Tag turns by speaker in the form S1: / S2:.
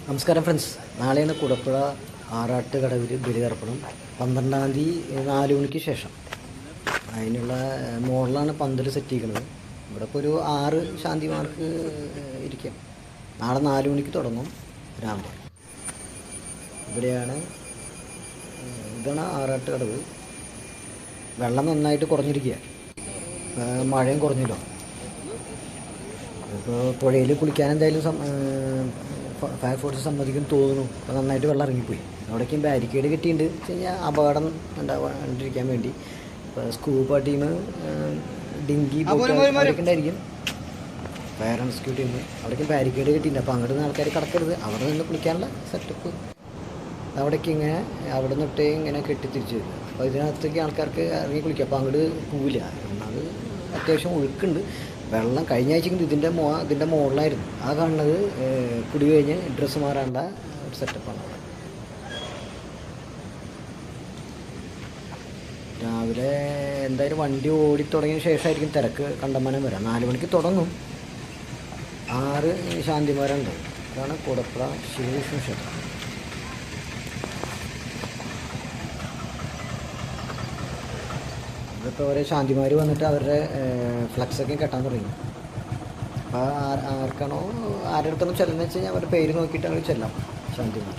S1: നമസ്കാരം ഫ്രണ്ട്സ്, നാളെയാണ് കുടപ്പുഴ ആറാട്ട് കടവിൽ ബലിതർപ്പണം. 12-ാം തീയതി 4 മണിക്ക് ശേഷം അതിനുള്ള മോഡലാണ് പന്തൽ സെറ്റ് ചെയ്യുന്നത്. ഇവിടെ ഇപ്പോൾ ഒരു 6 ശാന്തിമാർക്ക് ഇരിക്കാം. നാളെ 4 മണിക്ക് തുടങ്ങും രാവിലെ. ഇവിടെയാണ്, ഇതാണ് ആറാട്ട് കടവ്. വെള്ളം നന്നായിട്ട് കുറഞ്ഞിരിക്കുക, മഴയും കുറഞ്ഞല്ലോ. ഇപ്പോൾ പുഴയിൽ കുളിക്കാൻ എന്തായാലും ഫയർഫോഴ്സ് സമ്മതിക്കും തോന്നുന്നു. അപ്പോൾ നന്നായിട്ട് വെള്ളം ഇറങ്ങിപ്പോയി. അവിടേക്കും ബാരിക്കേഡ് കെട്ടിയിട്ടുണ്ട് വെച്ച് കഴിഞ്ഞാൽ അപകടം ഉണ്ടാവാണ്ടിരിക്കാൻ വേണ്ടി. ഇപ്പോൾ സ്കൂബ ടീം, ഡിങ്കി ബോട്ടൊക്കെ ഉണ്ടായിരിക്കും. ഫയർ ആൻഡ് റെസ്ക്യൂ ടീം അവിടേക്കും ബാരിക്കേഡ് കെട്ടിയിട്ടുണ്ട്. അപ്പോൾ അങ്ങോട്ട് ആൾക്കാർ കടക്കരുത്. അവിടെ നിന്ന് കുളിക്കാനുള്ള സെറ്റപ്പ് അവിടേക്ക് ഇങ്ങനെ അവിടെ നിന്നിട്ടേ ഇങ്ങനെ കെട്ടി തിരിച്ച് വരും. അപ്പോൾ ഇതിനകത്തേക്ക് ആൾക്കാർക്ക് ഇറങ്ങി കുളിക്കുക. അപ്പോൾ അങ്ങോട്ട് പോവില്ല. അത് അത്യാവശ്യം ഒഴുക്കുണ്ട്. വെള്ളം കഴിഞ്ഞ ആഴ്ച ഇതിൻ്റെ മുകളിലായിരുന്നു. ആ കാണുന്നത് കുടി കഴിഞ്ഞ് ഡ്രസ്സ് മാറാണ്ട ഒരു സെറ്റപ്പാണ്. രാവിലെ എന്തായാലും വണ്ടി ഓടിത്തുടങ്ങിയ ശേഷമായിരിക്കും തിരക്ക് കണ്ടമാനം വരാം. 4 മണിക്ക് തുടങ്ങും. 6 ശാന്തിമാരുണ്ട്. അതാണ് കുടപ്പുഴ ശിവവിഷ്ണു ക്ഷേത്രം. ഇപ്പോൾ ഓരോ ശാന്തിമാർ വന്നിട്ട് അവരുടെ ഫ്ലക്സൊക്കെ കെട്ടാൻ തുടങ്ങി. അപ്പോൾ ആർക്കാണോ ആരുടെ അടുത്തൊന്നും ചെല്ലുന്നത് വെച്ച് കഴിഞ്ഞാൽ അവരുടെ പേര് നോക്കിയിട്ട് അവർ ചെല്ലാം ശാന്തിമാർ.